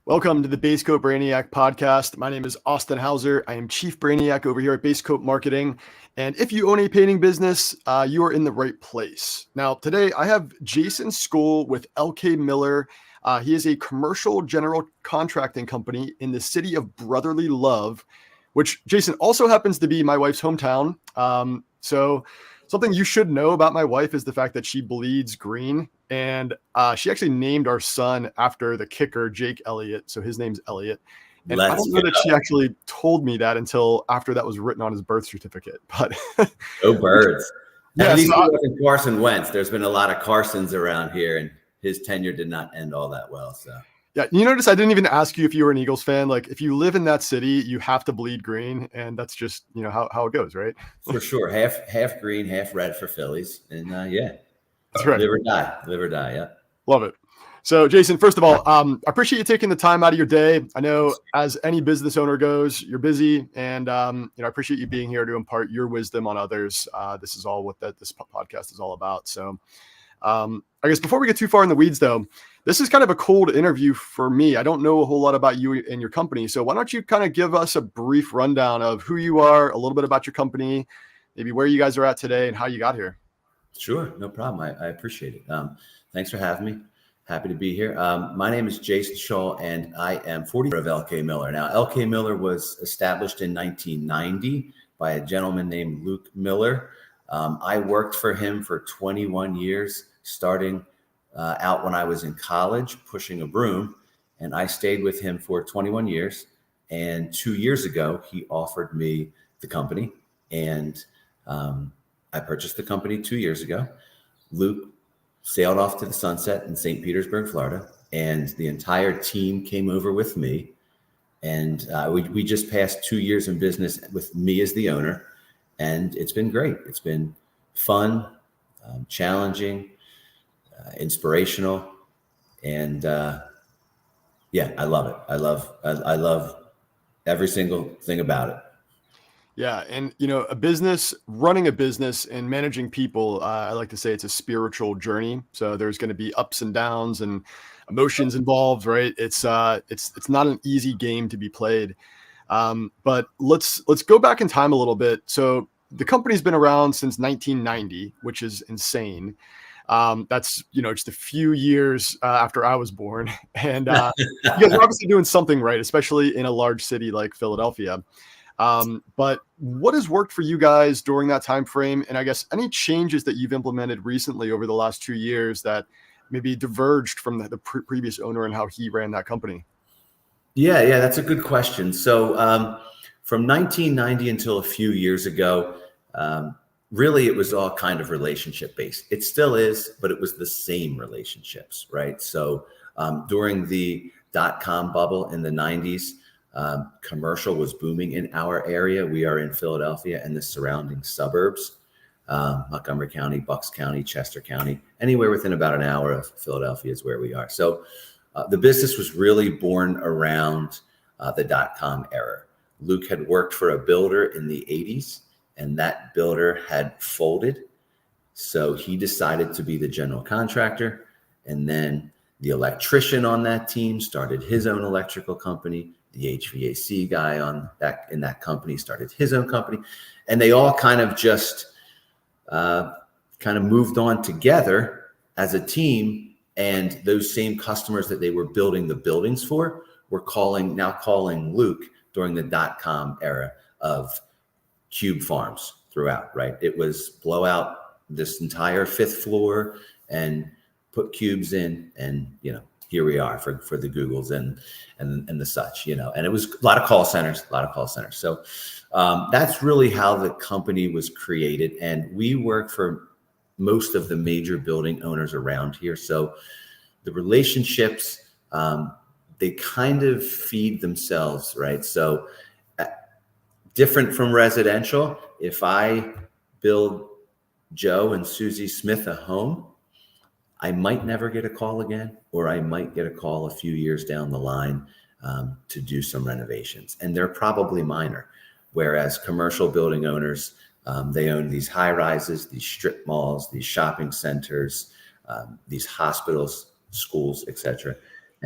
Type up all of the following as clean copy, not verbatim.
Welcome to the Base Coat Brainiac podcast. My name is Austin Hauser. I am Chief Brainiac over here at Base Coat Marketing. And if you own a painting business, you are in the right place. Now, today I have Jason Scholl with LK Miller. He is a commercial general contracting company in the city of brotherly love, which Jason also happens to be my wife's hometown. So something you should know about my wife is the fact that she bleeds green. And she actually named our son after the kicker, Jake Elliott. So his name's Elliott. And I don't know that she actually told me that until after that was written on his birth certificate. But go Birds. Yeah, at least it wasn't Carson Wentz. There's been a lot of Carsons around here, and his tenure did not end all that well. So yeah, you notice I didn't even ask you if you were an Eagles fan. Like, if you live in that city, you have to bleed green, and that's just how it goes, right? For sure, half green, half red for Phillies, and yeah, that's right. Live or die. Yeah, love it. So, Jason, first of all, I appreciate you taking the time out of your day. I know, as any business owner goes, you're busy, and I appreciate you being here to impart your wisdom on others. This is all what this podcast is all about. So, I guess before we get too far in the weeds, though, this is kind of a cold interview for me. I don't know a whole lot about you and your company. So why don't you kind of give us a brief rundown of who you are, a little bit about your company, maybe where you guys are at today and how you got here? Sure. No problem. I appreciate it. Thanks for having me. Happy to be here. My name is Jason Scholl, and I am 40 of LK Miller. Now, LK Miller was established in 1990 by a gentleman named Luke Miller. I worked for him for 21 years, starting out when I was in college, pushing a broom, and I stayed with him for 21 years. And 2 years ago, he offered me the company, and I purchased the company 2 years ago. Luke sailed off to the sunset in St. Petersburg, Florida, and the entire team came over with me. And we just passed 2 years in business with me as the owner, and it's been great. It's been fun, challenging, inspirational, and yeah, I love it. I love every single thing about it. Yeah. And, running a business and managing people, I like to say it's a spiritual journey. So there's going to be ups and downs and emotions involved, right? It's not an easy game to be played. But let's go back in time a little bit. So the company's been around since 1990, which is insane. That's, just a few years after I was born. And you guys are obviously doing something right, especially in a large city like Philadelphia. But what has worked for you guys during that time frame? And I guess any changes that you've implemented recently over the last 2 years that maybe diverged from the previous owner and how he ran that company? Yeah, that's a good question. So from 1990 until a few years ago, really, it was all kind of relationship based. It still is, but it was the same relationships, right? So during the .com bubble in the 90s, commercial was booming in our area. We are in Philadelphia and the surrounding suburbs, Montgomery County, Bucks County, Chester County, anywhere within about an hour of Philadelphia is where we are. So the business was really born around the .com era. Luke had worked for a builder in the 80s, and that builder had folded. So he decided to be the general contractor. And then the electrician on that team started his own electrical company. The HVAC guy in that company started his own company. And they all kind of just moved on together as a team. And those same customers that they were building the buildings for were calling Luke during the .com era of cube farms throughout, right? It was blow out this entire 5th floor and put cubes in, and here we are for the Googles and the such, and it was a lot of call centers. So that's really how the company was created, and we work for most of the major building owners around here. So the relationships, they kind of feed themselves, right? So different from residential, if I build Joe and Susie Smith a home, I might never get a call again, or I might get a call a few years down the line to do some renovations. And they're probably minor. Whereas commercial building owners, they own these high rises, these strip malls, these shopping centers, these hospitals, schools, etc.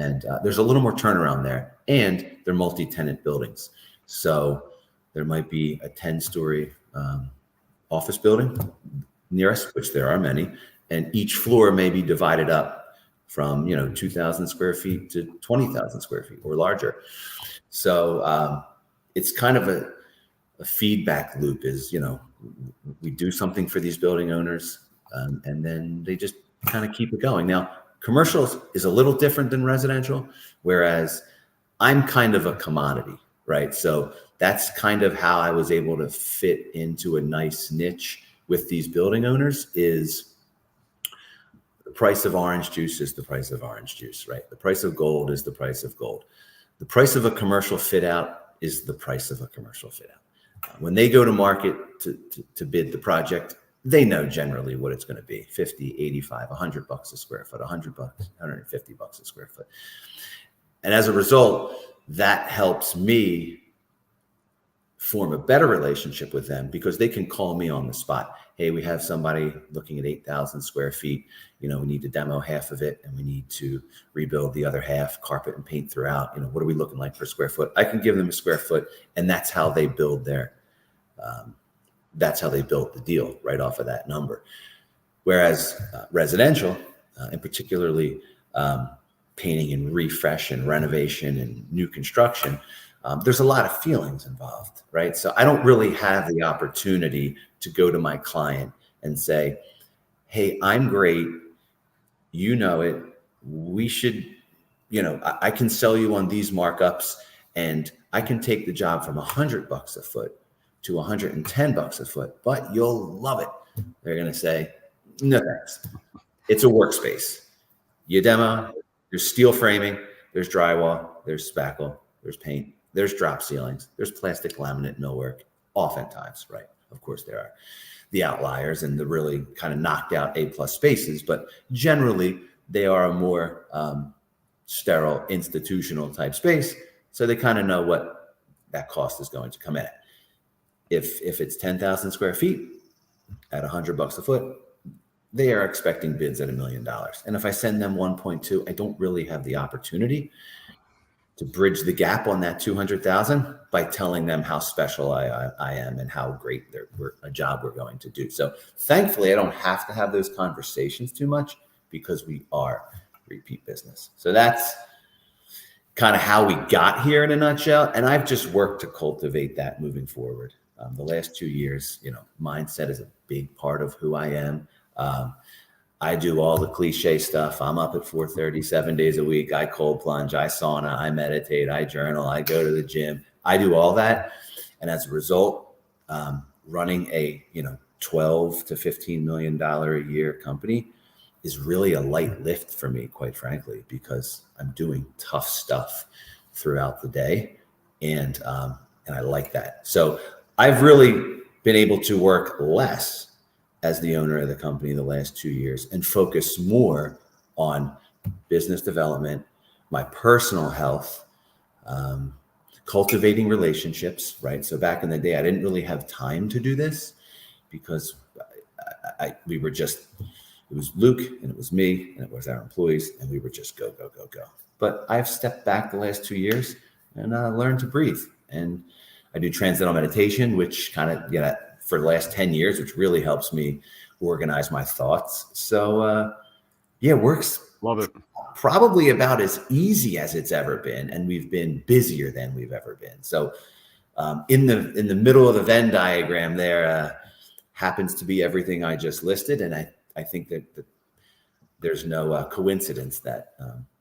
And there's a little more turnaround there, and they're multi-tenant buildings. So there might be a 10-story office building near us, which there are many, and each floor may be divided up from 2,000 square feet to 20,000 square feet or larger. So it's kind of a feedback loop. Is we do something for these building owners, and then they just kind of keep it going. Now, commercial is a little different than residential, whereas I'm kind of a commodity, right? So that's kind of how I was able to fit into a nice niche with these building owners. Is the price of orange juice is the price of orange juice, right? The price of gold is the price of gold. The price of a commercial fit out is the price of a commercial fit out. When they go to market to bid the project, they know generally what it's going to be: 50, 85, $100 a square foot, $100, $150 a square foot. And as a result, that helps me form a better relationship with them, because they can call me on the spot. Hey, we have somebody looking at 8,000 square feet. We need to demo half of it, and we need to rebuild the other half, carpet and paint throughout. What are we looking like per square foot? I can give them a square foot, and that's how they build that's how they built the deal, right off of that number. Whereas residential, and particularly painting and refresh and renovation and new construction, there's a lot of feelings involved, right? So I don't really have the opportunity to go to my client and say, hey, I'm great. You know it. We should, I can sell you on these markups, and I can take the job from $100 a foot to $110 a foot, but you'll love it. They're going to say, no, thanks. It's a workspace. You demo, there's steel framing, there's drywall, there's spackle, there's paint, there's drop ceilings, there's plastic laminate millwork, oftentimes, right? Of course, there are the outliers and the really kind of knocked out A+ spaces, but generally they are a more sterile institutional type space. So they kind of know what that cost is going to come in at. If it's 10,000 square feet at $100 a foot, they are expecting bids at $1 million. And if I send them 1.2, I don't really have the opportunity to bridge the gap on that 200,000 by telling them how special I am and how great a job we're going to do. So thankfully, I don't have to have those conversations too much, because we are repeat business. So that's kind of how we got here in a nutshell. And I've just worked to cultivate that moving forward. The last 2 years, mindset is a big part of who I am. I do all the cliche stuff. I'm up at 4:30, 7 days a week. I cold plunge, I sauna, I meditate, I journal, I go to the gym. I do all that. And as a result, running a, $12 to $15 million a year company is really a light lift for me, quite frankly, because I'm doing tough stuff throughout the day. And I like that. So I've really been able to work less as the owner of the company the last 2 years and focus more on business development, my personal health, cultivating relationships, right? So back in the day, I didn't really have time to do this, because we were just, it was Luke and it was me and it was our employees, and we were just go, go, go, go. But I've stepped back the last 2 years and learned to breathe. And I do transcendental meditation, which kind of, for the last 10 years, which really helps me organize my thoughts. So works. Love it. Probably about as easy as it's ever been. And we've been busier than we've ever been. So in the middle of the Venn diagram there happens to be everything I just listed. And I think that there's no coincidence that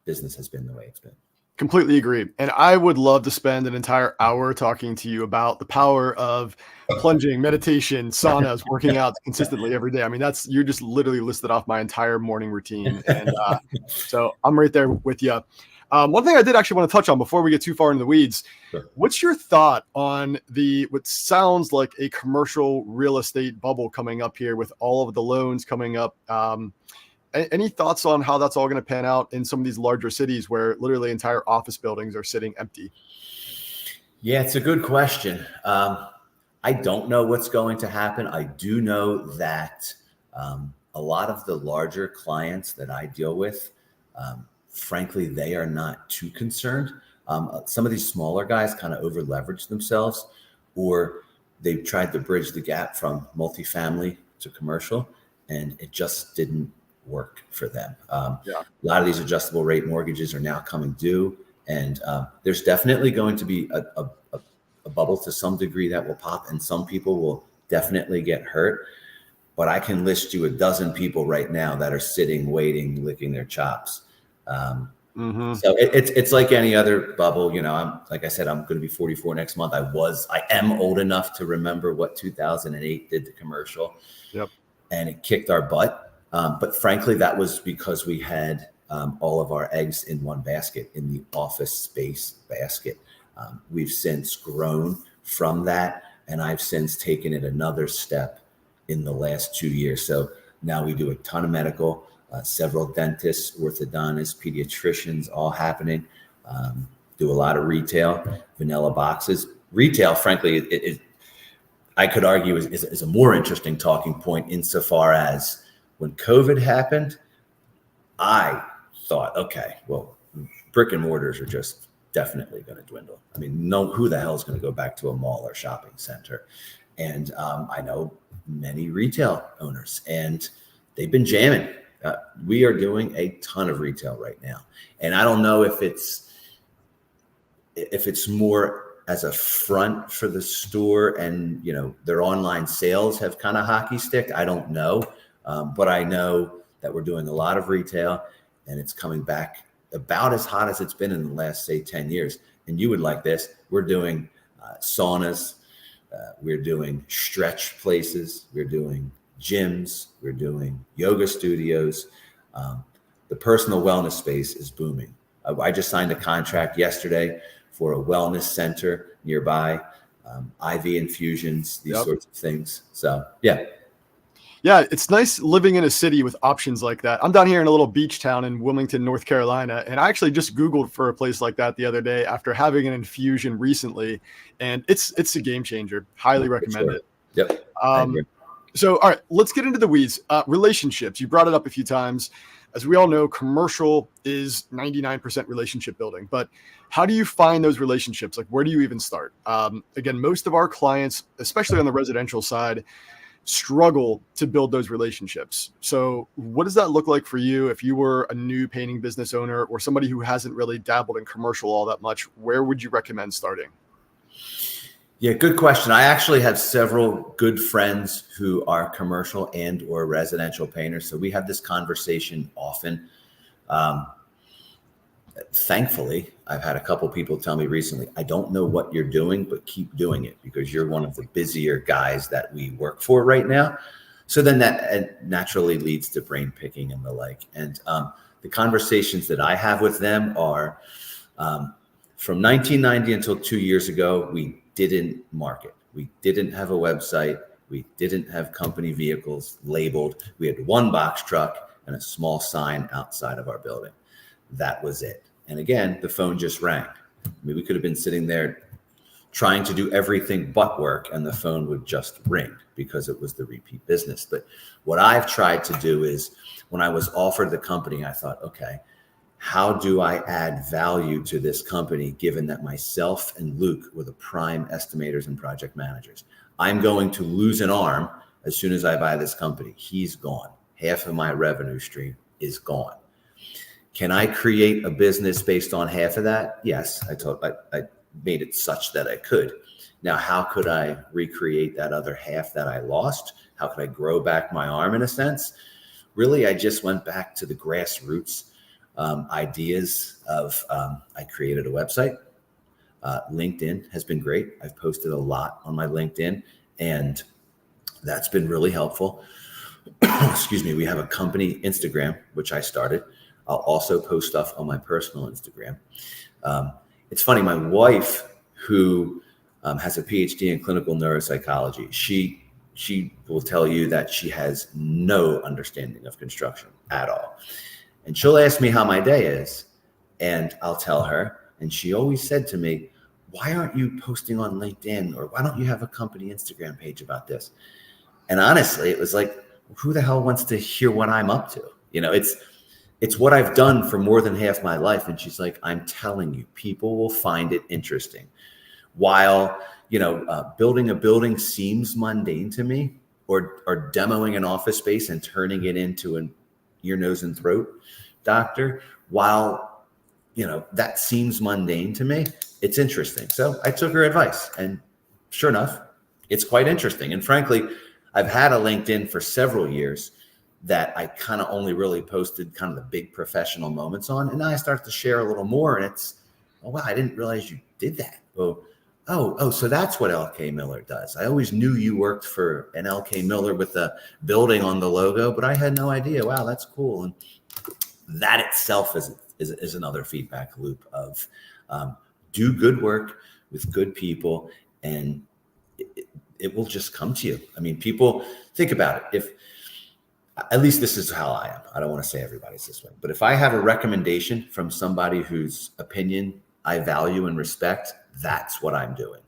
business has been the way it's been. Completely agree. And I would love to spend an entire hour talking to you about the power of plunging, meditation, saunas, working out consistently every day. I mean, you just literally listed off my entire morning routine. And so I'm right there with you. One thing I did actually want to touch on before we get too far into the weeds, Sure. What's your thought on what sounds like a commercial real estate bubble coming up here with all of the loans coming up? Any thoughts on how that's all going to pan out in some of these larger cities where literally entire office buildings are sitting empty? Yeah, it's a good question. I don't know what's going to happen. I do know that a lot of the larger clients that I deal with, frankly, they are not too concerned. Some of these smaller guys kind of over leverage themselves, or they've tried to bridge the gap from multifamily to commercial, and it just didn't work for them. Yeah. A lot of these adjustable rate mortgages are now coming due, and there's definitely going to be a bubble to some degree that will pop, and some people will definitely get hurt. But I can list you a dozen people right now that are sitting, waiting, licking their chops. So it's like any other bubble. I'm, like I said, I'm going to be 44 next month. I am old enough to remember what 2008 did to commercial. Yep. And it kicked our butt. But frankly, that was because we had all of our eggs in one basket, in the office space basket. We've since grown from that, and I've since taken it another step in the last 2 years. So now we do a ton of medical, several dentists, orthodontists, pediatricians, all happening. Do a lot of retail, vanilla boxes. Retail, frankly, I could argue is a more interesting talking point, insofar as when COVID happened, I thought, okay, well, brick and mortars are just definitely going to dwindle. I mean, who the hell is going to go back to a mall or shopping center? And I know many retail owners, and they've been jamming. We are doing a ton of retail right now, and I don't know if it's more as a front for the store, and their online sales have kind of hockey stick. I don't know, but I know that we're doing a lot of retail, and it's coming back about as hot as it's been in the last, say, 10 years. And you would like this. We're doing saunas. We're doing stretch places. We're doing gyms. We're doing yoga studios. The personal wellness space is booming. I just signed a contract yesterday for a wellness center nearby, IV infusions, these sorts of things. So, yeah. Yeah, it's nice living in a city with options like that. I'm down here in a little beach town in Wilmington, North Carolina, and I actually just Googled for a place like that the other day after having an infusion recently, and it's a game changer. Highly recommend it. Yep. I agree. So, all right, let's get into the weeds. Relationships. You brought it up a few times. As we all know, commercial is 99% relationship building, but how do you find those relationships? Like, where do you even start? Again, most of our clients, especially on the residential side, struggle to build those relationships. So what does that look like for you if you were a new painting business owner or somebody who hasn't really dabbled in commercial all that much? Where would you recommend starting? Yeah, good question. I actually have several good friends who are commercial and or residential painters. So we have this conversation often. Thankfully, I've had a couple people tell me recently, I don't know what you're doing, but keep doing it because you're one of the busier guys that we work for right now. So then that naturally leads to brain picking and the like. And the conversations that I have with them are from 1990 until 2 years ago, we didn't market. We didn't have a website. We didn't have company vehicles labeled. We had one box truck and a small sign outside of our building. That was it. And again, the phone just rang. I mean, we could have been sitting there trying to do everything but work, and the phone would just ring because it was the repeat business. But what I've tried to do is, when I was offered the company, I thought, okay, how do I add value to this company, given that myself and Luke were the prime estimators and project managers? I'm going to lose an arm as soon as I buy this company. He's gone. Half of my revenue stream is gone. Can I create a business based on half of that? Yes, I made it such that I could. Now, how could I recreate that other half that I lost? How could I grow back my arm in a sense? Really, I just went back to the grassroots ideas of I created a website. LinkedIn has been great. I've posted a lot on my LinkedIn, and that's been really helpful. Excuse me. We have a company Instagram, which I started. I'll also post stuff on my personal Instagram. It's funny, my wife, who has a PhD in clinical neuropsychology, she will tell you that she has no understanding of construction at all. And she'll ask me how my day is, and I'll tell her. And she always said to me, why aren't you posting on LinkedIn, or why don't you have a company Instagram page about this? And honestly, it was like, who the hell wants to hear what I'm up to? it's what I've done for more than half my life. And she's like, I'm telling you, people will find it interesting. While, building a building seems mundane to me, or demoing an office space and turning it into an ear, nose, and throat doctor, while, that seems mundane to me, it's interesting. So I took her advice, and sure enough, it's quite interesting. And frankly, I've had a LinkedIn for several years that I kind of only really posted kind of the big professional moments on. And now I start to share a little more, and it's, oh, wow, I didn't realize you did that. Oh, so that's what LK Miller does. I always knew you worked for an LK Miller with a building on the logo, but I had no idea. Wow, that's cool. And that itself is another feedback loop of do good work with good people, and it will just come to you. I mean, people think about it. If at least this is how I am. I don't want to say everybody's this way, but if I have a recommendation from somebody whose opinion I value and respect, that's what I'm doing.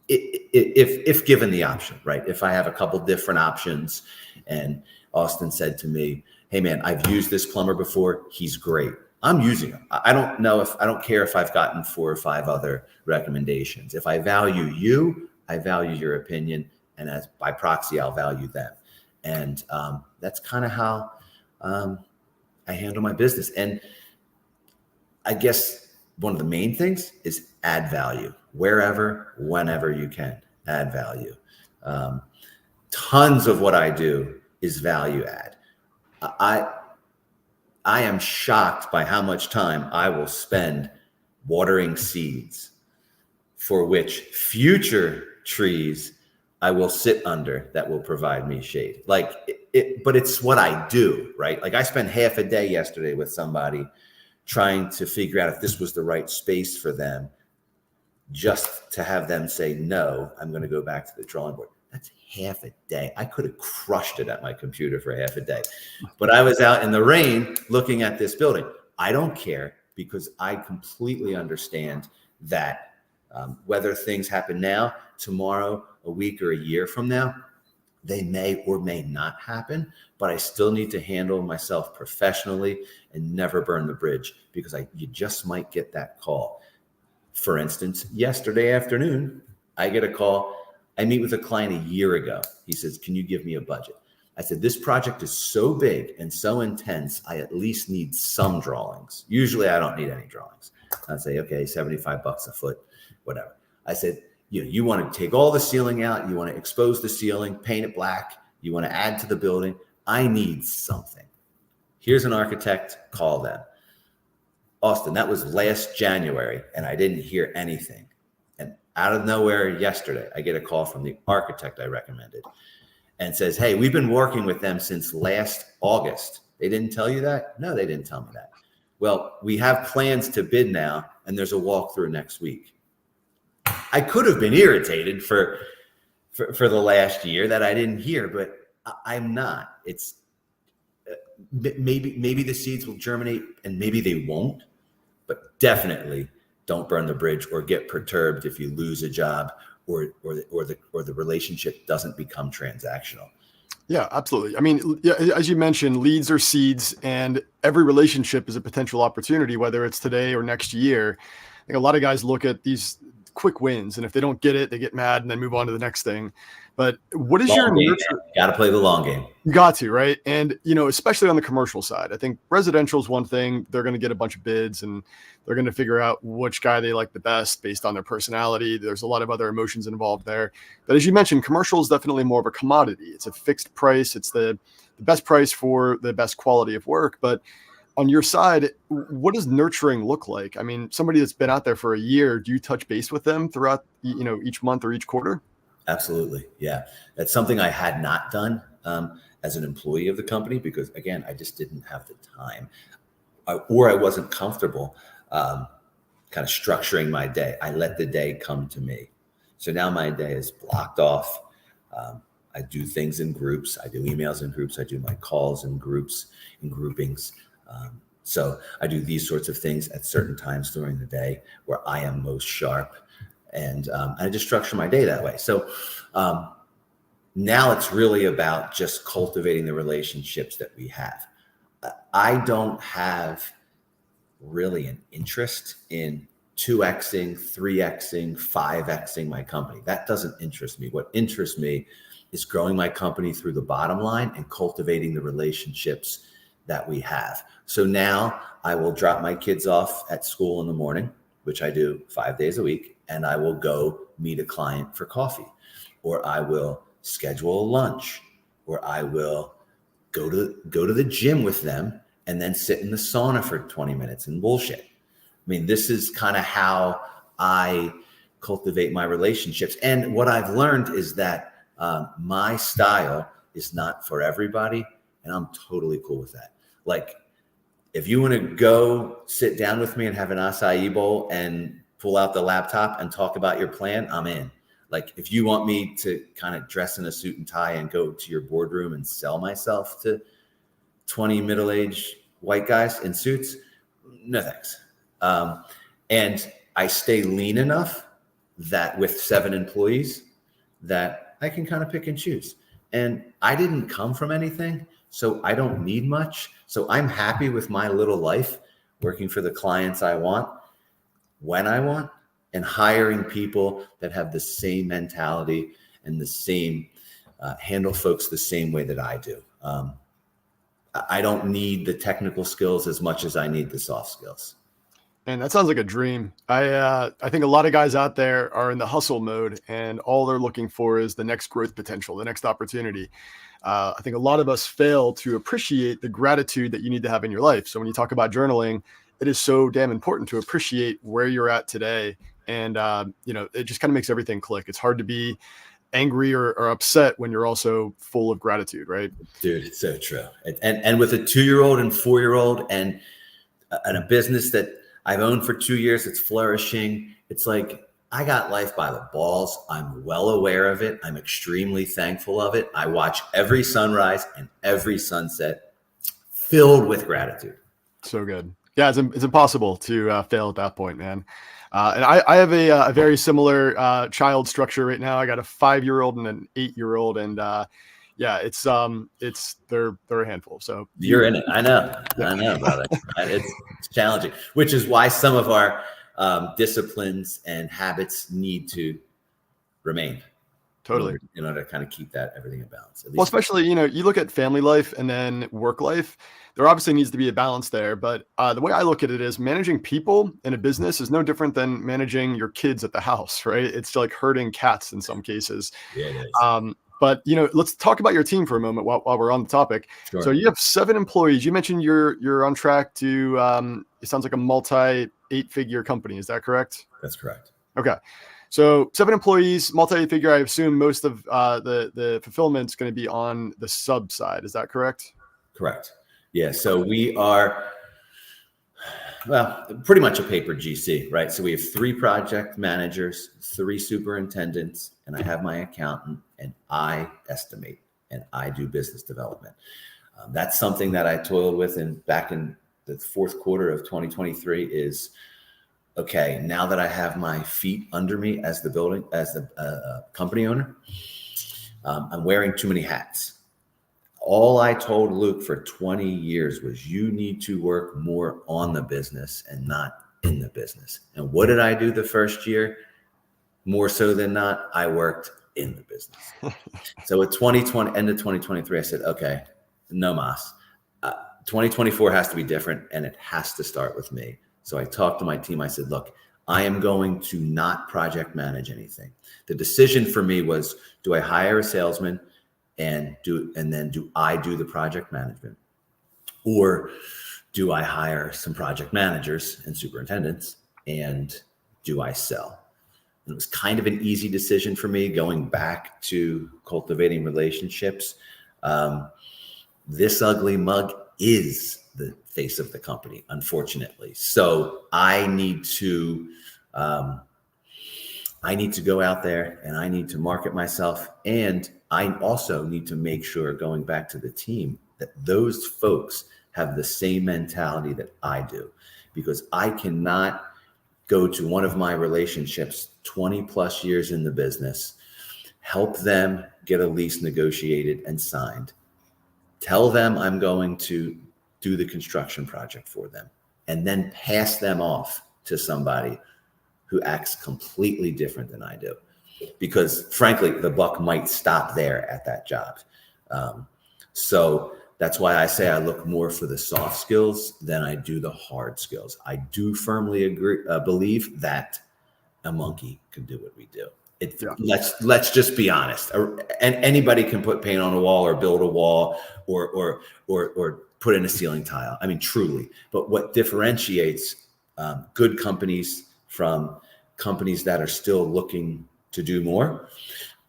If given the option, right? If I have a couple different options, and Austin said to me, hey man, I've used this plumber before. He's great. I'm using him. I don't care if I've gotten 4 or 5 other recommendations. If I value you, I value your opinion, and as by proxy, I'll value them. And that's kind of how I handle my business. And I guess one of the main things is add value wherever, whenever you can. Add value. Tons of what I do is value add. I am shocked by how much time I will spend watering seeds for which future trees I will sit under that will provide me shade. But it's what I do, right? Like I spent half a day yesterday with somebody trying to figure out if this was the right space for them, just to have them say, no, I'm going to go back to the drawing board. That's half a day. I could have crushed it at my computer for half a day, but I was out in the rain looking at this building. I don't care, because I completely understand that whether things happen now, tomorrow, a week, or a year from now, they may or may not happen, but I still need to handle myself professionally and never burn the bridge, because you just might get that call. For instance, yesterday afternoon, I get a call. I meet with a client a year ago. He says, can you give me a budget? I said, this project is so big and so intense, I at least need some drawings. Usually I don't need any drawings. I'd say, okay, $75 a foot, whatever. I said, you want to take all the ceiling out, you want to expose the ceiling, paint it black, you want to add to the building. I need something. Here's an architect, call them. Austin, that was last January, and I didn't hear anything. And out of nowhere yesterday, I get a call from the architect I recommended and says, hey, we've been working with them since last August. They didn't tell you that? No, they didn't tell me that. Well, we have plans to bid now, and there's a walkthrough next week. I could have been irritated for the last year that I didn't hear, but I'm not. It's maybe the seeds will germinate and maybe they won't, but definitely don't burn the bridge or get perturbed if you lose a job or the relationship doesn't become transactional. Yeah, absolutely. I mean, yeah, as you mentioned, leads are seeds, and every relationship is a potential opportunity, whether it's today or next year. I think a lot of guys look at these quick wins, and if they don't get it, they get mad and then move on to the next thing. But what is your nurture? Got to play the long game. You got to, right? And, especially on the commercial side, I think residential is one thing. They're going to get a bunch of bids, and they're going to figure out which guy they like the best based on their personality. There's a lot of other emotions involved there. But as you mentioned, commercial is definitely more of a commodity. It's a fixed price. It's the best price for the best quality of work. But on your side, what does nurturing look like? I mean, somebody that's been out there for a year, do you touch base with them throughout, each month or each quarter? Absolutely. Yeah. That's something I had not done as an employee of the company, because again, I just didn't have the time or I wasn't comfortable kind of structuring my day. I let the day come to me. So now my day is blocked off. I do things in groups. I do emails in groups. I do my calls in groups, in groupings. So I do these sorts of things at certain times during the day where I am most sharp. And I just structure my day that way. So now it's really about just cultivating the relationships that we have. I don't have really an interest in 2xing, 3xing, 5xing my company. That doesn't interest me. What interests me is growing my company through the bottom line and cultivating the relationships that we have. So now I will drop my kids off at school in the morning, which I do 5 days a week, and I will go meet a client for coffee, or I will schedule a lunch, or I will go to the gym with them and then sit in the sauna for 20 minutes and bullshit. I mean, this is kind of how I cultivate my relationships. And what I've learned is that my style is not for everybody, and I'm totally cool with that. Like, if you want to go sit down with me and have an acai bowl and pull out the laptop and talk about your plan, I'm in. Like, if you want me to kind of dress in a suit and tie and go to your boardroom and sell myself to 20 middle-aged white guys in suits, no thanks. And I stay lean enough that with 7 employees that I can kind of pick and choose. And I didn't come from anything, so I don't need much. So I'm happy with my little life, working for the clients I want, when I want, and hiring people that have the same mentality and the same handle folks the same way that I do. I don't need the technical skills as much as I need the soft skills. And that sounds like a dream. I think a lot of guys out there are in the hustle mode, and all they're looking for is the next growth potential, the next opportunity. I think a lot of us fail to appreciate the gratitude that you need to have in your life. So when you talk about journaling, it is so damn important to appreciate where you're at today. And, it just kind of makes everything click. It's hard to be angry or upset when you're also full of gratitude, right? Dude, it's so true. And with a 2-year-old and 4-year-old and a business that I've owned for 2 years, it's flourishing. It's like, I got life by the balls. I'm well aware of it. I'm extremely thankful of it. I watch every sunrise and every sunset filled with gratitude. So good. Yeah, it's impossible to fail at that point, man. And I have a very similar child structure right now. I got a 5-year-old and an 8-year-old, and they're a handful. So you're in it. I know, brother. It's challenging, which is why some of our disciplines and habits need to remain. Totally. In order to kind of keep everything in balance. Well, especially, you look at family life and then work life, there obviously needs to be a balance there. But the way I look at it is managing people in a business is no different than managing your kids at the house, right? It's like herding cats in some cases. Yeah, it is. But, let's talk about your team for a moment while we're on the topic. Sure. So you have 7 employees. You mentioned you're on track to, it sounds like a multi-8-figure company. Is that correct? That's correct. Okay. So 7 employees, multi-figure. I assume most of the fulfillment is going to be on the sub side. Is that correct? Correct. Yeah. So we are, pretty much a paper GC, right? So we have 3 project managers, 3 superintendents, and I have my accountant, and I estimate and I do business development. That's something that I toiled with back in the 4th quarter of 2023 is, okay, now that I have my feet under me as the company owner, I'm wearing too many hats. All I told Luke for 20 years was, you need to work more on the business and not in the business. And what did I do the first year? More so than not, I worked in the business. So at end of 2023, I said, okay, no mas. 2024 has to be different, and it has to start with me. So I talked to my team. I said, look, I am going to not project manage anything. The decision for me was, do I hire a salesman and then do I do the project management? Or do I hire some project managers and superintendents and do I sell? And it was kind of an easy decision for me, going back to cultivating relationships. This ugly mug is the face of the company, unfortunately. So I need to go out there and I need to market myself. And I also need to make sure, going back to the team, that those folks have the same mentality that I do, because I cannot go to one of my relationships 20 plus years in the business, help them get a lease negotiated and signed, tell them I'm going to do the construction project for them, and then pass them off to somebody who acts completely different than I do. Because frankly, the buck might stop there at that job. So that's why I say I look more for the soft skills than I do the hard skills. I do firmly believe that a monkey can do what we do. Let's just be honest. And anybody can put paint on a wall or build a wall or put in a ceiling tile. I mean, truly. But what differentiates good companies from companies that are still looking to do more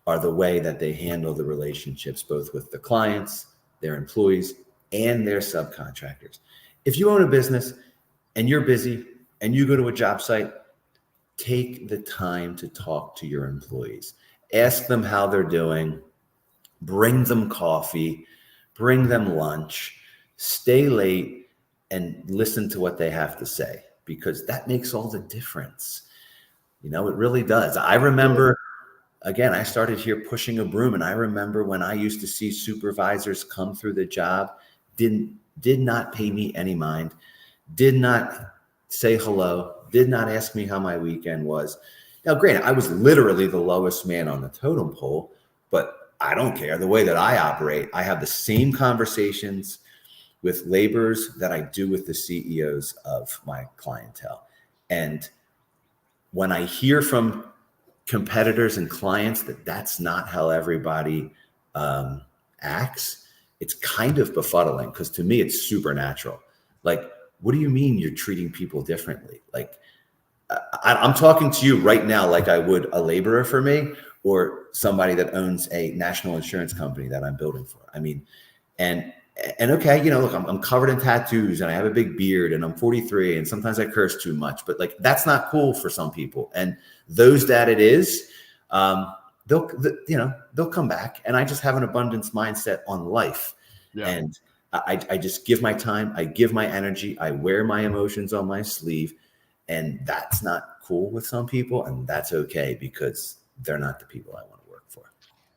are the way that they handle the relationships, both with the clients, their employees, and their subcontractors. If you own a business and you're busy and you go to a job site, take the time to talk to your employees. Ask them how they're doing, bring them coffee, bring them lunch, stay late, and listen to what they have to say, because that makes all the difference. You know, it really does. I remember, again, I started here pushing a broom, and I remember when I used to see supervisors come through the job, did not pay me any mind, did not say hello, did not ask me how my weekend was. Now, granted, I was literally the lowest man on the totem pole, but I don't care. The way that I operate, I have the same conversations with laborers that I do with the CEOs of my clientele. And when I hear from competitors and clients that that's not how everybody acts, it's kind of befuddling, because to me, it's supernatural. Like, what do you mean you're treating people differently? Like, I'm talking to you right now like I would a laborer for me, or somebody that owns a national insurance company that I'm building for. I mean, and okay, you know, look, I'm covered in tattoos and I have a big beard and I'm 43 and sometimes I curse too much, but like, that's not cool for some people. And those that it is, they'll come back, and I just have an abundance mindset on life. Yeah. And I just give my time, I give my energy, I wear my emotions on my sleeve, and that's not cool with some people, and that's okay, because they're not the people I want to work for.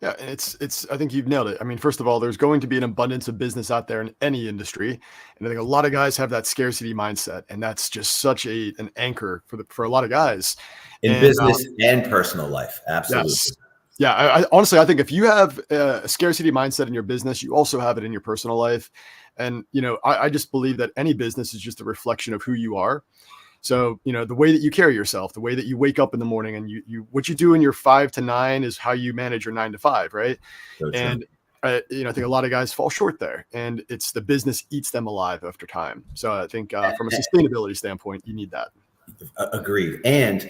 Yeah, it's I think you've nailed it. I mean, first of all, there's going to be an abundance of business out there in any industry, and I think a lot of guys have that scarcity mindset, and that's just such an anchor for a lot of guys in business and personal life. Absolutely. Yes. Yeah, I honestly, I think if you have a scarcity mindset in your business, you also have it in your personal life. And, you know, I just believe that any business is just a reflection of who you are. So, you know, the way that you carry yourself, the way that you wake up in the morning, and what you do in your 5 to 9 is how you manage your 9 to 5, right? So and you know, I think a lot of guys fall short there, and it's the business eats them alive after time. So I think from a sustainability standpoint, you need that. Agreed. And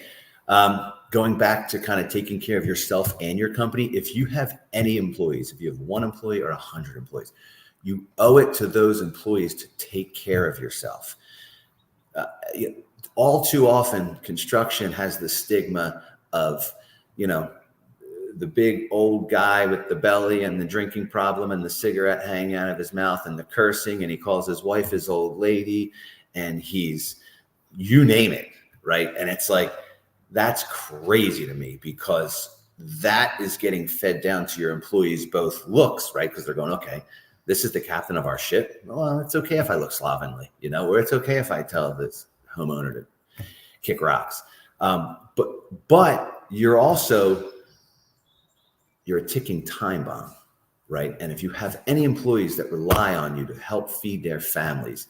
going back to kind of taking care of yourself and your company, if you have any employees, if you have 1 employee or 100 employees, you owe it to those employees to take care of yourself. All too often, construction has the stigma of, you know, the big old guy with the belly and the drinking problem and the cigarette hanging out of his mouth and the cursing, and he calls his wife his old lady, and he's, you name it, right? And it's like, that's crazy to me, because that is getting fed down to your employees, both looks, right? Because they're going, okay, this is the captain of our ship. Well, it's okay if I look slovenly, you know, or it's okay if I tell this homeowner to kick rocks. But you're a ticking time bomb, right? And if you have any employees that rely on you to help feed their families,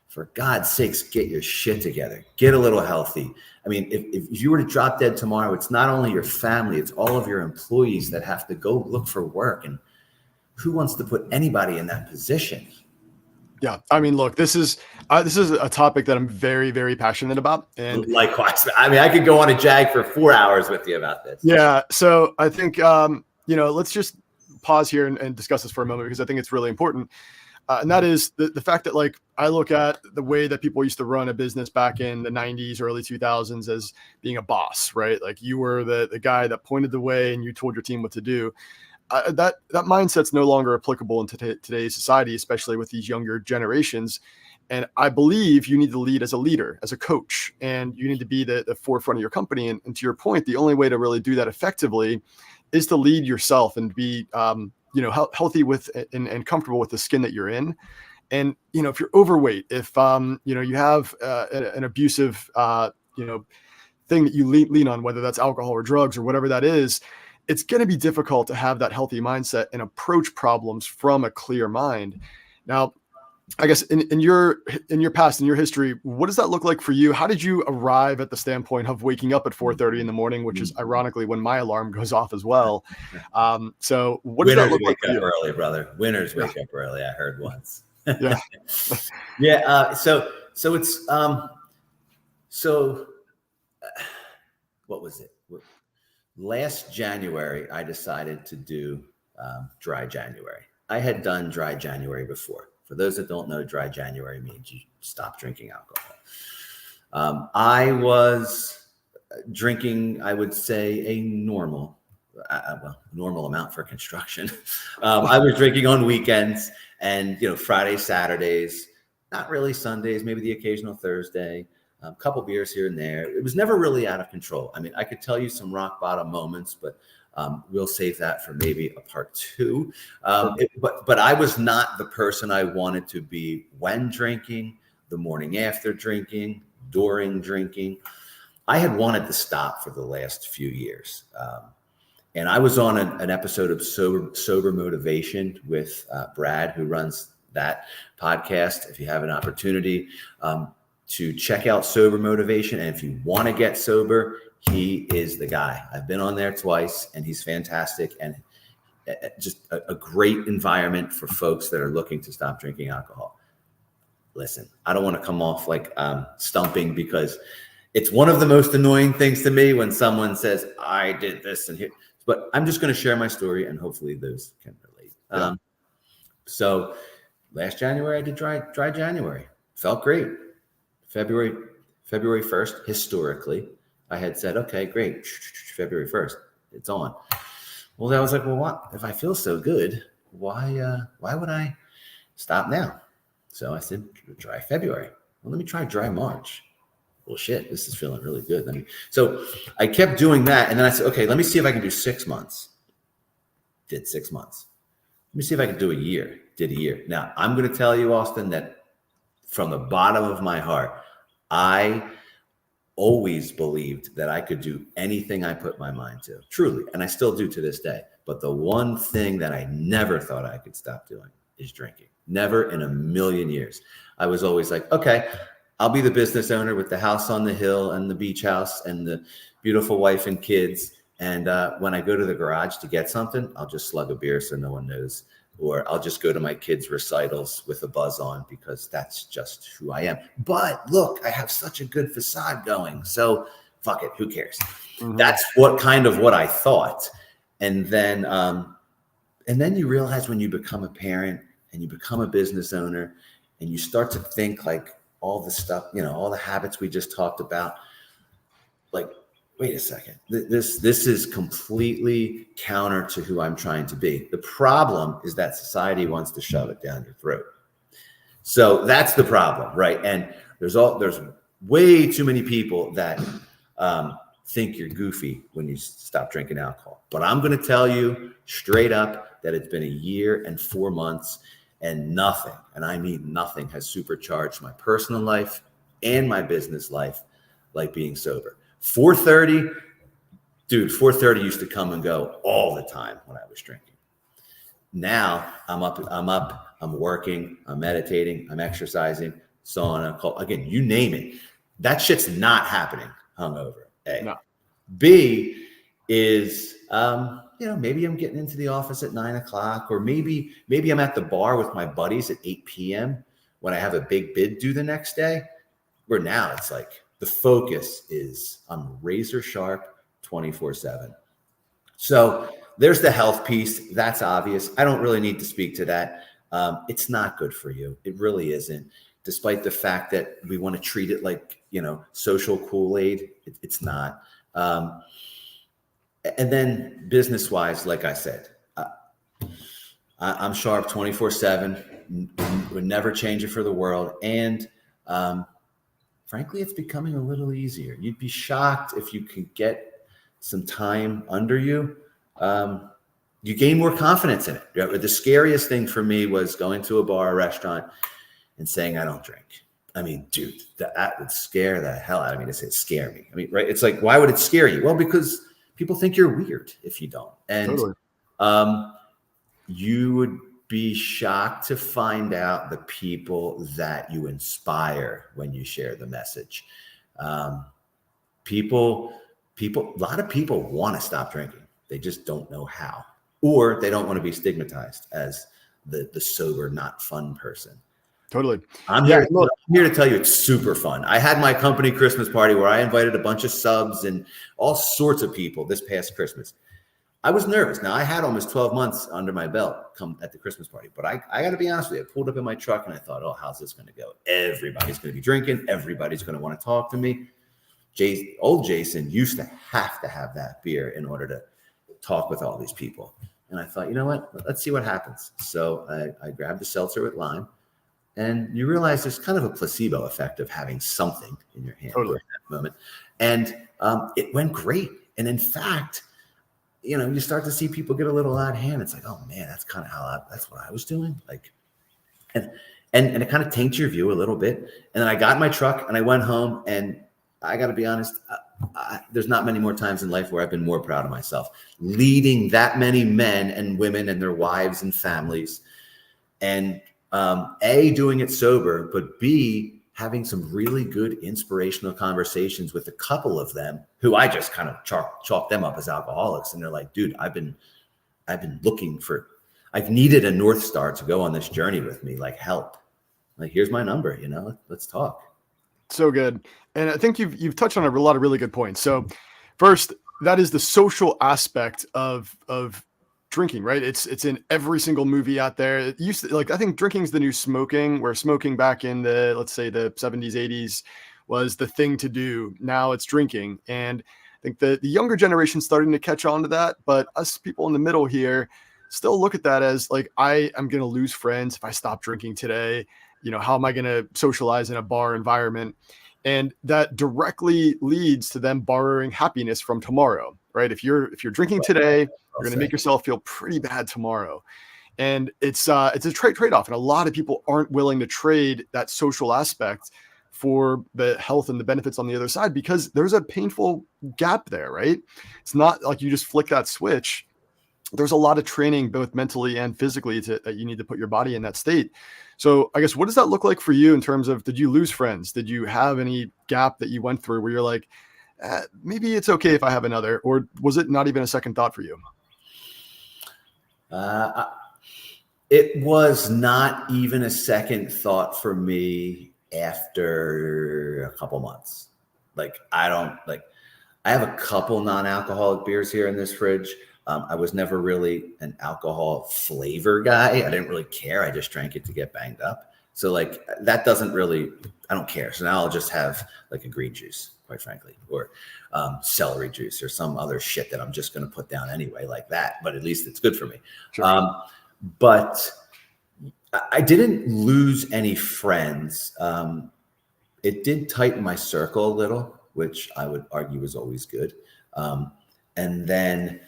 for God's sakes, get your shit together. Get a little healthy. I mean, if you were to drop dead tomorrow, it's not only your family, it's all of your employees that have to go look for work. And who wants to put anybody in that position? Yeah. I mean, look, this is a topic that I'm very, very passionate about. And likewise, I mean, I could go on a jag for 4 hours with you about this. Yeah. So I think, you know, let's just pause here and discuss this for a moment, because I think it's really important. And that is the fact that, like, I look at the way that people used to run a business back in the 90s, early 2000s as being a boss, right? Like, you were the guy that pointed the way and you told your team what to do. That mindset's no longer applicable in today's society, especially with these younger generations. And I believe you need to lead as a leader, as a coach, and you need to be the forefront of your company. And to your point, the only way to really do that effectively is to lead yourself and be, you know, healthy with and comfortable with the skin that you're in. And, if you're overweight, if, you have an abusive, thing that you lean on, whether that's alcohol or drugs or whatever that is, it's going to be difficult to have that healthy mindset and approach problems from a clear mind. Now, I guess in your past, in your history, what does that look like for you? How did you arrive at the standpoint of waking up at 4:30 in the morning, which is ironically when my alarm goes off as well? So what does that Winners look like wake for up you? early, brother. Winners Yeah, wake up early. I heard once. yeah, Yeah. So it's so what was it? Last January, I decided to do dry January. I had done dry January before. For those that don't know, dry January means you stop drinking alcohol. I was drinking, I would say, a normal amount for construction. I was drinking on weekends and, Fridays, Saturdays, not really Sundays, maybe the occasional Thursday. A couple beers here and there. It was never really out of control. I mean, I could tell you some rock bottom moments, but we'll save that for maybe a part two. But I was not the person I wanted to be when drinking, the morning after drinking, during drinking. I had wanted to stop for the last few years. And I was on an episode of Sober Motivation with Brad, who runs that podcast. If you have an opportunity, to check out Sober Motivation. And if you want to get sober, he is the guy. I've been on there twice and he's fantastic, and just a great environment for folks that are looking to stop drinking alcohol. Listen, I don't want to come off like stumping, because it's one of the most annoying things to me when someone says, I did this and here, but I'm just going to share my story and hopefully those can relate. Yeah. So last January, I did dry January. Felt great. February 1st, historically, I had said, okay, great. February 1st, it's on. Well, then I was like, well, what? If I feel so good, why would I stop now? So I said, dry February. Well, let me try dry March. Well, shit, this is feeling really good. So I kept doing that. And then I said, okay, let me see if I can do 6 months. Did 6 months. Let me see if I can do a year. Did a year. Now, I'm going to tell you, Austin, that from the bottom of my heart, I always believed that I could do anything I put my mind to, truly. And I still do to this day. But the one thing that I never thought I could stop doing is drinking. Never in a million years. I was always like, okay, I'll be the business owner with the house on the hill and the beach house and the beautiful wife and kids. And when I go to the garage to get something, I'll just slug a beer so no one knows. Or I'll just go to my kids' recitals with a buzz on, because that's just who I am. But look, I have such a good facade going. So fuck it, who cares? Mm-hmm. That's what I thought. And then you realize when you become a parent and you become a business owner and you start to think like all the stuff, all the habits we just talked about, like, wait a second, this is completely counter to who I'm trying to be. The problem is that society wants to shove it down your throat. So that's the problem, right? And there's way too many people that think you're goofy when you stop drinking alcohol. But I'm going to tell you straight up that it's been a year and 4 months, and nothing, and I mean nothing, has supercharged my personal life and my business life like being sober. 4:30, dude, 4:30 used to come and go all the time when I was drinking. Now I'm up, I'm working, I'm meditating, I'm exercising, sauna, again, you name it. That shit's not happening hungover. A. No. B is, maybe I'm getting into the office at 9 o'clock, or maybe I'm at the bar with my buddies at 8 p.m. when I have a big bid due the next day, where now it's like, the focus is I'm razor sharp 24/7. So there's the health piece. That's obvious. I don't really need to speak to that. It's not good for you. It really isn't. Despite the fact that we want to treat it like, social Kool-Aid, it's not. And then business wise, like I said, I'm sharp 24/7, would never change it for the world. And, frankly, it's becoming a little easier. You'd be shocked if you can get some time under you. You gain more confidence in it. The scariest thing for me was going to a bar or restaurant and saying I don't drink. I mean, dude, that would scare the hell out of me to say scare me. I mean, right? It's like, why would it scare you? Well, because people think you're weird if you don't. And Totally. You would be shocked to find out the people that you inspire when you share the message. People, a lot of people want to stop drinking. They just don't know how, or they don't want to be stigmatized as the sober, not fun person. Totally. I'm Yeah. here to tell you it's super fun. I had my company Christmas party where I invited a bunch of subs and all sorts of people this past Christmas. I was nervous. Now, I had almost 12 months under my belt come at the Christmas party, but I got to be honest with you. I pulled up in my truck and I thought, oh, how's this going to go? Everybody's going to be drinking. Everybody's going to want to talk to me. Old Jason used to have that beer in order to talk with all these people. And I thought, you know what? Let's see what happens. So I grabbed a seltzer with lime. And you realize there's kind of a placebo effect of having something in your hand Totally. at that moment. And it went great. And in fact, you know, you start to see people get a little out of hand. It's like, oh man, that's kind of that's what I was doing. Like, and it kind of taints your view a little bit. And then I got in my truck and I went home, and I got to be honest, there's not many more times in life where I've been more proud of myself, leading that many men and women and their wives and families, and A, doing it sober, but B, having some really good inspirational conversations with a couple of them who I just kind of chalk them up as alcoholics. And they're like, dude, I've been I've needed a North Star to go on this journey with me. Like, help. Like, here's my number, you know, let's talk. So good. And I think you've touched on a lot of really good points. So first, that is the social aspect of drinking, right? It's in every single movie out there. It used to, like, I think drinking's the new smoking, where smoking back in the, let's say, the 70s, 80s was the thing to do. Now it's drinking. And I think the younger generation starting to catch on to that, but us people in the middle here still look at that as like, I am going to lose friends if I stop drinking today. You know, how am I going to socialize in a bar environment? And that directly leads to them borrowing happiness from tomorrow, right? If you're drinking today, you're going to make yourself feel pretty bad tomorrow. And it's a trade-off. And a lot of people aren't willing to trade that social aspect for the health and the benefits on the other side, because there's a painful gap there, right? It's not like you just flick that switch. There's a lot of training, both mentally and physically, that you need to put your body in that state. So I guess, what does that look like for you in terms of, did you lose friends? Did you have any gap that you went through where you're like, maybe it's okay if I have another, or was it not even a second thought for you? It was not even a second thought for me after a couple months. Like, I have a couple non-alcoholic beers here in this fridge. I was never really an alcohol flavor guy. I didn't really care. I just drank it to get banged up. So like, that doesn't really, I don't care. So now I'll just have like a green juice, quite frankly, or celery juice or some other shit that I'm just going to put down anyway, like that. But at least it's good for me. Sure. But I didn't lose any friends. It did tighten my circle a little, which I would argue was always good. And then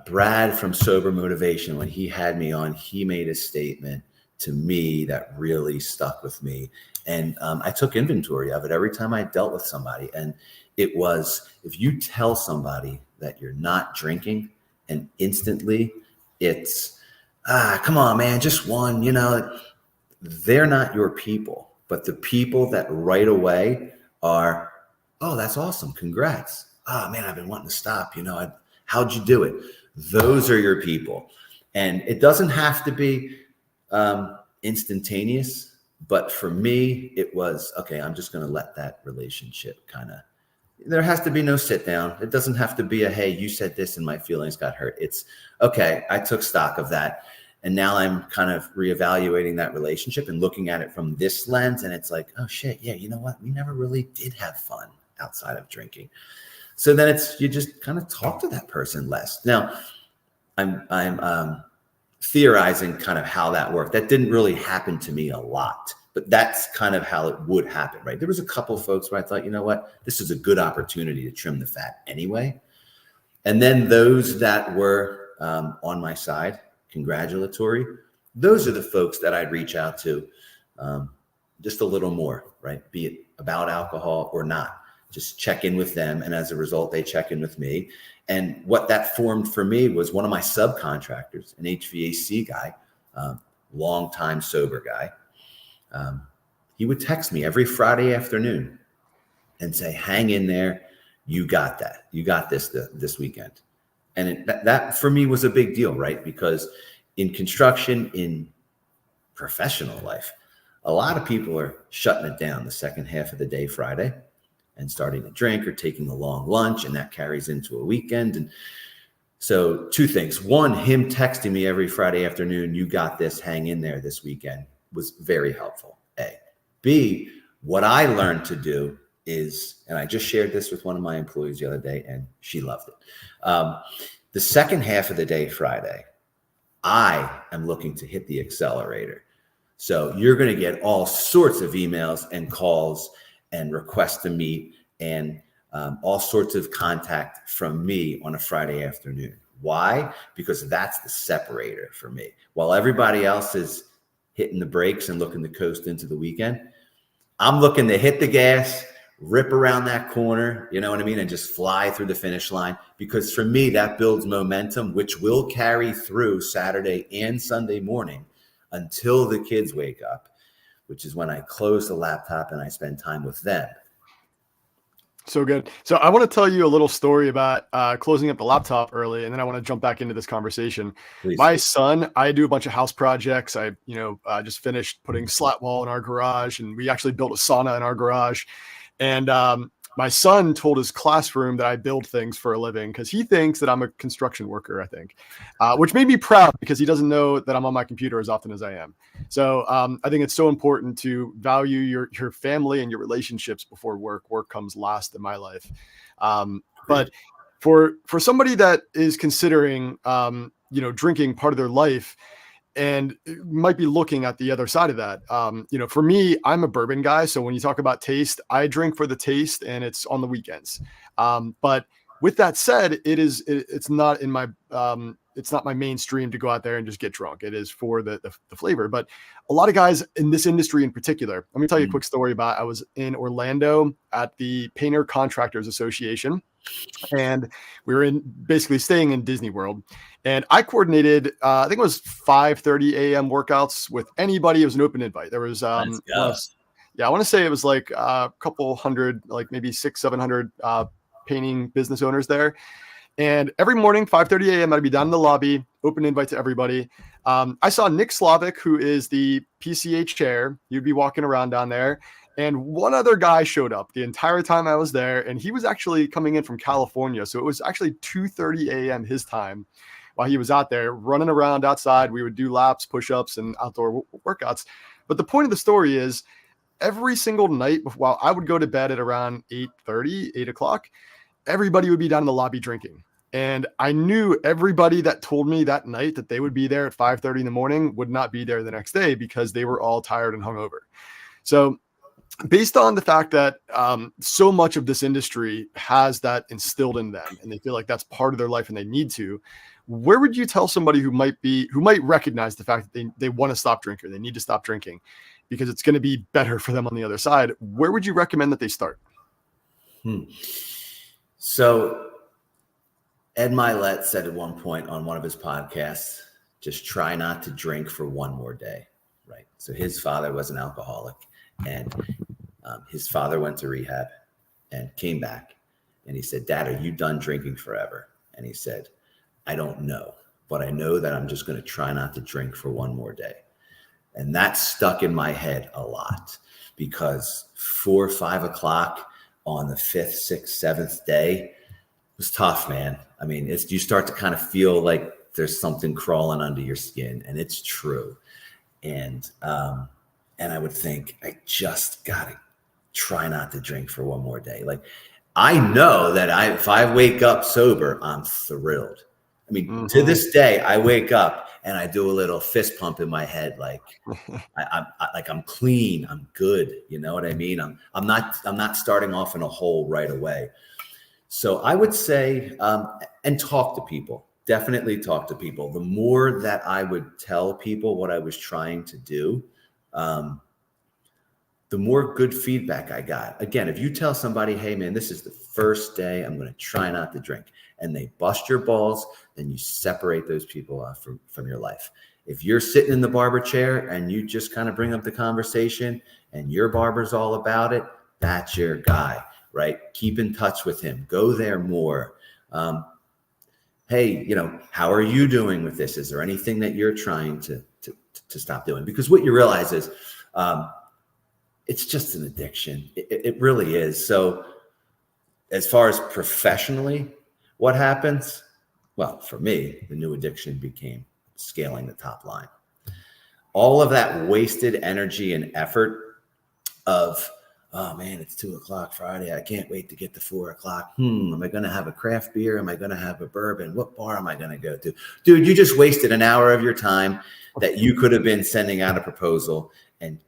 Brad from Sober Motivation, when he had me on, he made a statement to me that really stuck with me. And I took inventory of it every time I dealt with somebody. And it was, if you tell somebody that you're not drinking and instantly it's, come on, man, just one, you know, they're not your people. But the people that right away are, oh, that's awesome. Congrats. Oh, man, I've been wanting to stop. You know, how'd you do it? Those are your people. And it doesn't have to be instantaneous. But for me, it was, okay, I'm just going to let that relationship kind of, there has to be no sit down. It doesn't have to be a, hey, you said this and my feelings got hurt. It's, okay, I took stock of that. And now I'm kind of reevaluating that relationship and looking at it from this lens. And it's like, oh shit, yeah, you know what? We never really did have fun outside of drinking. So then it's, you just kind of talk to that person less. Now, I'm theorizing kind of how that worked. That didn't really happen to me a lot, but that's kind of how it would happen, right? There was a couple of folks where I thought, you know what, this is a good opportunity to trim the fat anyway. And then those that were on my side, congratulatory, those are the folks that I'd reach out to just a little more, right? Be it about alcohol or not. Just check in with them. And as a result, they check in with me. And what that formed for me was one of my subcontractors, an HVAC guy, longtime sober guy. He would text me every Friday afternoon and say, hang in there. You got that. You got this weekend. And that for me was a big deal, right? Because in construction, in professional life, a lot of people are shutting it down the second half of the day, Friday, and starting to drink or taking a long lunch, and that carries into a weekend. And so two things. One, him texting me every Friday afternoon, you got this, hang in there this weekend, was very helpful, A. B, what I learned to do is, and I just shared this with one of my employees the other day, and she loved it. The second half of the day, Friday, I am looking to hit the accelerator. So you're going to get all sorts of emails and calls and requests to meet and all sorts of contact from me on a Friday afternoon. Why? Because that's the separator for me. While everybody else is hitting the brakes and looking to coast into the weekend, I'm looking to hit the gas, rip around that corner, you know what I mean, and just fly through the finish line. Because for me, that builds momentum, which will carry through Saturday and Sunday morning until the kids wake up, which is when I close the laptop and I spend time with them. So good. So I want to tell you a little story about closing up the laptop early, and then I want to jump back into this conversation. Please. My son, I do a bunch of house projects. I, just finished putting slat wall in our garage, and we actually built a sauna in our garage. And my son told his classroom that I build things for a living because he thinks that I'm a construction worker, I think, which made me proud because he doesn't know that I'm on my computer as often as I am. So I think it's so important to value your family and your relationships before work. Work comes last in my life. But for somebody that is considering, drinking part of their life, and might be looking at the other side of that. For me, I'm a bourbon guy. So when you talk about taste, I drink for the taste and it's on the weekends. But with that said, it's not in my, it's not my mainstream to go out there and just get drunk. It is for the flavor. But a lot of guys in this industry in particular, let me tell you a quick story about, I was in Orlando at the Painter Contractors Association. And we were basically staying in Disney World, and I coordinated, I think it was 5:30 a.m. workouts with anybody. It was an open invite. There was, I want to say it was like a couple hundred, like maybe 700 painting business owners there. And every morning, 5:30 a.m., I'd be down in the lobby, open invite to everybody. I saw Nick Slavic, who is the PCA chair. You'd be walking around down there. And one other guy showed up the entire time I was there, and he was actually coming in from California. So it was actually 2:30 a.m. his time while he was out there running around outside. We would do laps, push-ups, and outdoor workouts. But the point of the story is every single night while I would go to bed at around 8:30, 8 o'clock, everybody would be down in the lobby drinking. And I knew everybody that told me that night that they would be there at 5:30 in the morning would not be there the next day because they were all tired and hungover. So based on the fact that so much of this industry has that instilled in them and they feel like that's part of their life and they need to, where would you tell somebody who might recognize the fact that they want to stop drinking, they need to stop drinking because it's going to be better for them on the other side? Where would you recommend that they start? So Ed Milet said at one point on one of his podcasts, just try not to drink for one more day, right? So his father was an alcoholic. And his father went to rehab and came back. And he said, Dad, are you done drinking forever? And he said, I don't know, but I know that I'm just going to try not to drink for one more day. And that stuck in my head a lot because 4 or 5 o'clock on the 5th, 6th, 7th day was tough, man. I mean, you start to kind of feel like there's something crawling under your skin, and it's true. And I would think, I just got to try not to drink for one more day. Like, I know that if I wake up sober, I'm thrilled. I mean, to this day, I wake up and I do a little fist pump in my head. Like, I'm clean. I'm good. You know what I mean? I'm not starting off in a hole right away. So I would say, and talk to people, definitely talk to people. The more that I would tell people what I was trying to do, the more good feedback I got. Again, if you tell somebody, hey man, this is the first day I'm going to try not to drink, and they bust your balls, then you separate those people off from your life. If you're sitting in the barber chair and you just kind of bring up the conversation and your barber's all about it, that's your guy, right? Keep in touch with him. Go there more. Hey, how are you doing with this? Is there anything that you're trying to stop doing? Because what you realize is it's just an addiction. It really is. So as far as professionally, what happens? Well, for me, the new addiction became scaling the top line. All of that wasted energy and effort of, oh man, it's 2:00 Friday. I can't wait to get to 4:00. Am I going to have a craft beer? Am I going to have a bourbon? What bar am I going to go to? Dude, you just wasted an hour of your time that you could have been sending out a proposal and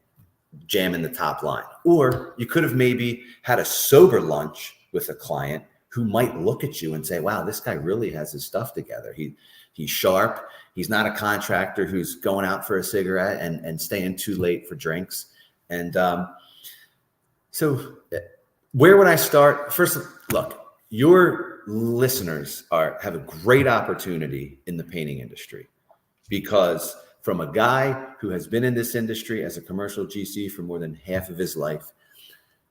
jamming the top line. Or you could have maybe had a sober lunch with a client who might look at you and say, wow, this guy really has his stuff together. He's sharp. He's not a contractor who's going out for a cigarette and staying too late for drinks. And so where would I start? First, look, your listeners have a great opportunity in the painting industry, because from a guy who has been in this industry as a commercial GC for more than half of his life,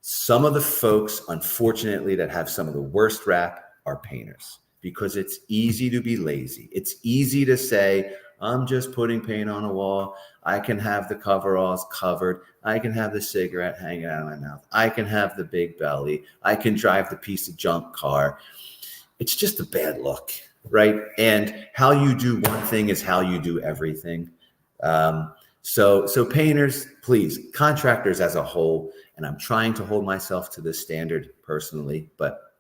some of the folks, unfortunately, that have some of the worst rap are painters, because it's easy to be lazy. It's easy to say, I'm just putting paint on a wall. I can have the coveralls covered. I can have the cigarette hanging out of my mouth. I can have the big belly. I can drive the piece of junk car. It's just a bad look, right? And how you do one thing is how you do everything. So painters, please, contractors as a whole, and I'm trying to hold myself to this standard personally, but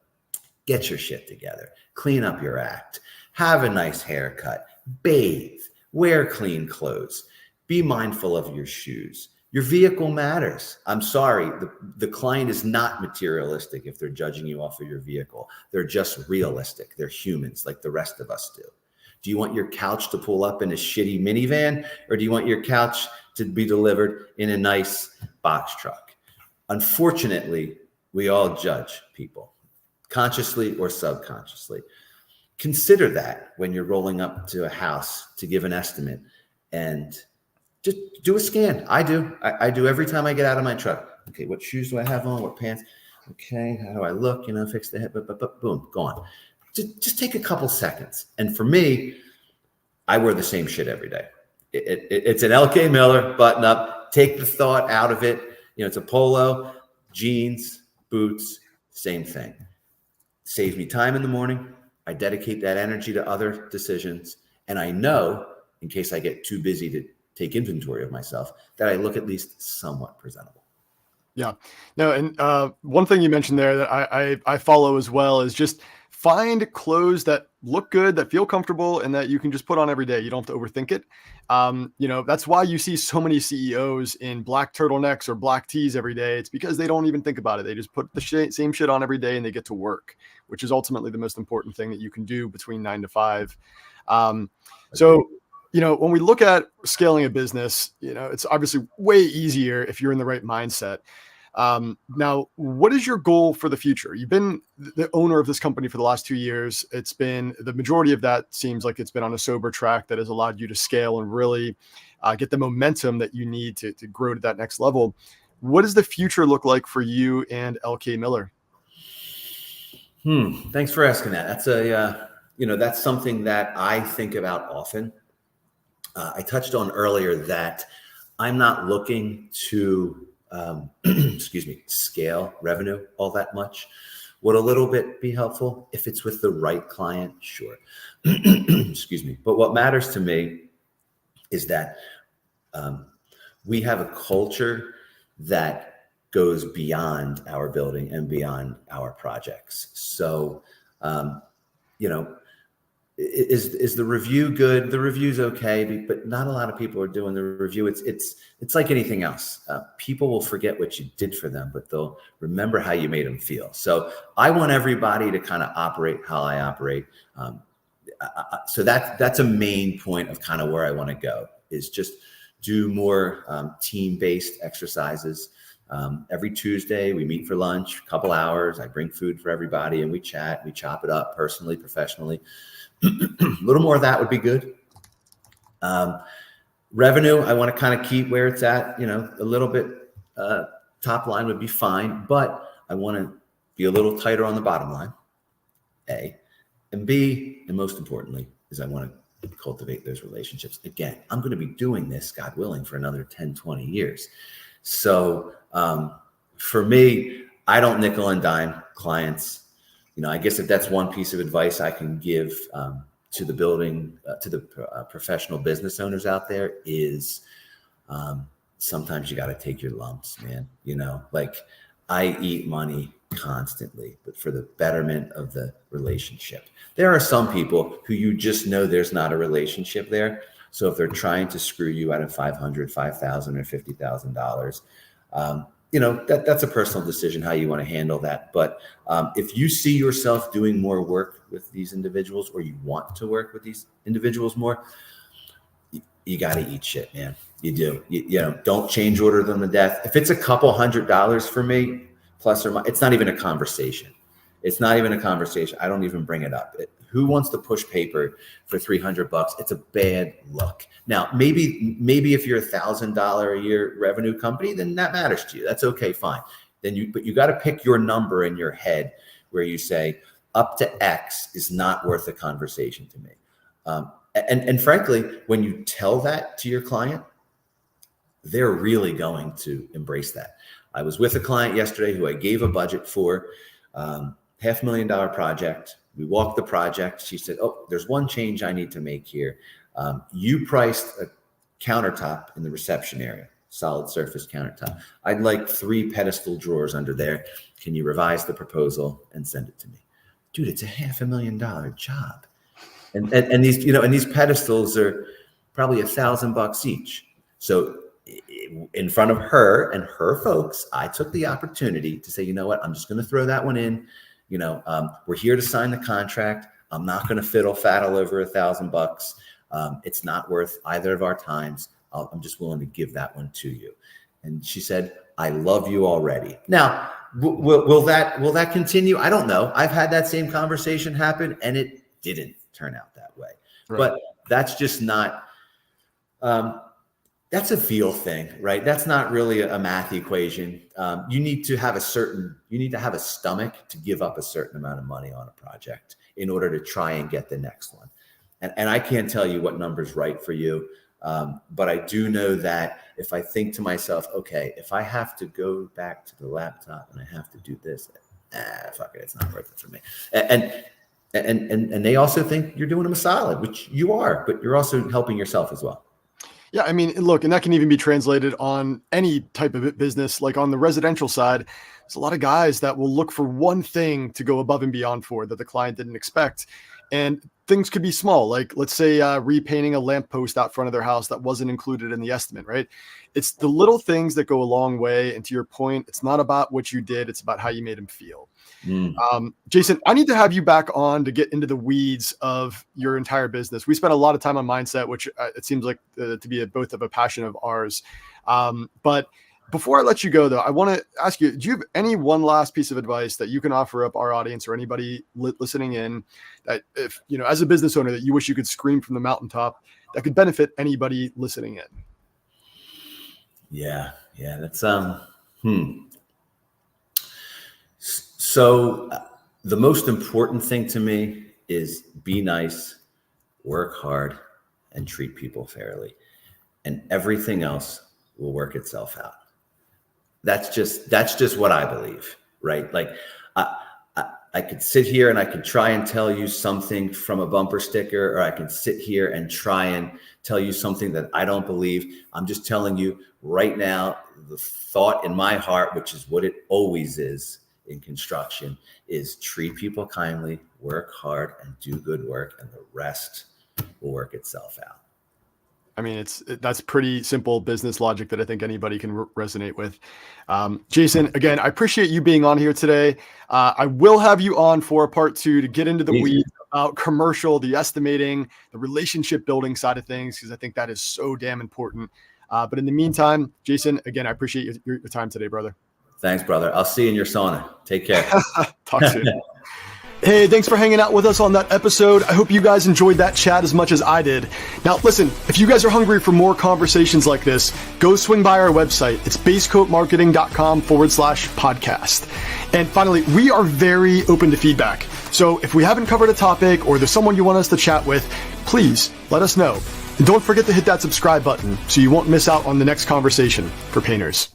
get your shit together. Clean up your act. Have a nice haircut. Bathe. Wear clean clothes. Be mindful of your shoes. Your vehicle matters. I'm sorry, the client is not materialistic if they're judging you off of your vehicle. They're just realistic. They're humans like the rest of us do. Do you want your couch to pull up in a shitty minivan, or do you want your couch to be delivered in a nice box truck? Unfortunately, we all judge people, consciously or subconsciously. Consider that when you're rolling up to a house to give an estimate, and just do a scan. I do every time I get out of my truck. Okay, what shoes do I have on? What pants? Okay, how do I look? Fix the head, boom, gone. Just take a couple seconds. And for me, I wear the same shit every day. It's an LK Miller button up. Take the thought out of it. It's a polo, jeans, boots, same thing. Saves me time in the morning. I dedicate that energy to other decisions. And I know, in case I get too busy to take inventory of myself, that I look at least somewhat presentable. Yeah. No, and one thing you mentioned there that I follow as well is just find clothes that look good, that feel comfortable, and that you can just put on every day. You don't have to overthink it. That's why you see so many CEOs in black turtlenecks or black tees every day. It's because they don't even think about it. They just put the same shit on every day and they get to work, which is ultimately the most important thing that you can do between 9 to 5. When we look at scaling a business, it's obviously way easier if you're in the right mindset. Now, what is your goal for the future? You've been the owner of this company for the last 2 years. It's been the majority of that seems like it's been on a sober track that has allowed you to scale and really get the momentum that you need to grow to that next level. What does the future look like for you and LK Miller? Thanks for asking that. That's something that I think about often. I touched on earlier that I'm not looking to scale revenue all that much. Would a little bit be helpful if it's with the right client? Sure. But what matters to me is that we have a culture that goes beyond our building and beyond our projects. So, is the review good? The review's okay, but not a lot of people are doing the review. It's like anything else. People will forget what you did for them, but they'll remember how you made them feel. So I want everybody to kind of operate how I operate. So that's a main point of kind of where I want to go, is just do more team-based exercises, Every Tuesday, we meet for lunch, a couple hours. I bring food for everybody and we chat, we chop it up personally, professionally. A little more of that would be good. Revenue, I want to kind of keep where it's at, a little bit, top line would be fine, but I want to be a little tighter on the bottom line, A. And B, and most importantly, is I want to cultivate those relationships. Again, I'm going to be doing this, God willing, for another 10, 20 years. So for me, I don't nickel and dime clients. I guess if that's one piece of advice I can give to the professional business owners out there is sometimes you got to take your lumps, man. Like I eat money constantly, but for the betterment of the relationship. There are some people who you just know there's not a relationship there. So if they're trying to screw you out of $500, $5,000 or $50,000, that's a personal decision how you want to handle that. But if you see yourself doing more work with these individuals, or you want to work with these individuals more, you got to eat shit, man. You do. Don't change order them to death. If it's a couple $100 for me, plus or minus, it's not even a conversation. It's not even a conversation. I don't even bring it up. Who wants to push paper for $300? It's a bad look. Now, maybe if you're $1,000 a year revenue company, then that matters to you. That's okay, fine. But you got to pick your number in your head where you say up to X is not worth a conversation to me. And frankly, when you tell that to your client, they're really going to embrace that. I was with a client yesterday who I gave a budget for, $500,000 project. We walked the project. She said, "Oh, there's one change I need to make here. You priced a countertop in the reception area, solid surface countertop. I'd like 3 pedestal drawers under there. Can you revise the proposal and send it to me?" Dude, it's a $500,000 job. And these pedestals are probably $1,000 each. So in front of her and her folks, I took the opportunity to say, you know what, I'm just going to throw that one in. We're here to sign the contract. I'm not going to fiddle faddle over $1,000. It's not worth either of our times. I'm just willing to give that one to you. And she said, "I love you already." Now, will that continue? I don't know. I've had that same conversation happen, and it didn't turn out that way. Right. But that's just not. That's a feel thing, right? That's not really a math equation. You need to have a stomach to give up a certain amount of money on a project in order to try and get the next one. And I can't tell you what number's right for you. But I do know that if I think to myself, okay, if I have to go back to the laptop and I have to do this, fuck it, it's not worth it for me. And they also think you're doing them a solid, which you are, but you're also helping yourself as well. Yeah, I mean, look, and that can even be translated on any type of business. Like on the residential side, there's a lot of guys that will look for one thing to go above and beyond for that the client didn't expect. And things could be small, like let's say repainting a lamppost out front of their house that wasn't included in the estimate, right? It's the little things that go a long way. And to your point, it's not about what you did, it's about how you made them feel. Jason, I need to have you back on to get into the weeds of your entire business. We spent a lot of time on mindset, which it seems like to be both of a passion of ours. But before I let you go, though, I want to ask you, do you have any one last piece of advice that you can offer up our audience or anybody listening in that if, as a business owner that you wish you could scream from the mountaintop that could benefit anybody listening in? Yeah. That's, So the most important thing to me is be nice, work hard, and treat people fairly. And everything else will work itself out. That's just what I believe, right? Like I could sit here and I could try and tell you something from a bumper sticker, or I can sit here and try and tell you something that I don't believe. I'm just telling you right now, the thought in my heart, which is what it always is in construction, is treat people kindly, work hard, and do good work, and the rest will work itself out. I mean, that's pretty simple business logic that I think anybody can resonate with. Jason, again, I appreciate you being on here today. I will have you on for a part 2 to get into the weeds about commercial, the estimating, the relationship building side of things, because I think that is so damn important. But in the meantime, Jason, again, I appreciate your time today, brother. Thanks, brother. I'll see you in your sauna. Take care. Talk soon. Hey, thanks for hanging out with us on that episode. I hope you guys enjoyed that chat as much as I did. Now, listen, if you guys are hungry for more conversations like this, go swing by our website. It's basecoatmarketing.com/podcast. And finally, we are very open to feedback. So if we haven't covered a topic or there's someone you want us to chat with, please let us know. And don't forget to hit that subscribe button so you won't miss out on the next conversation for painters.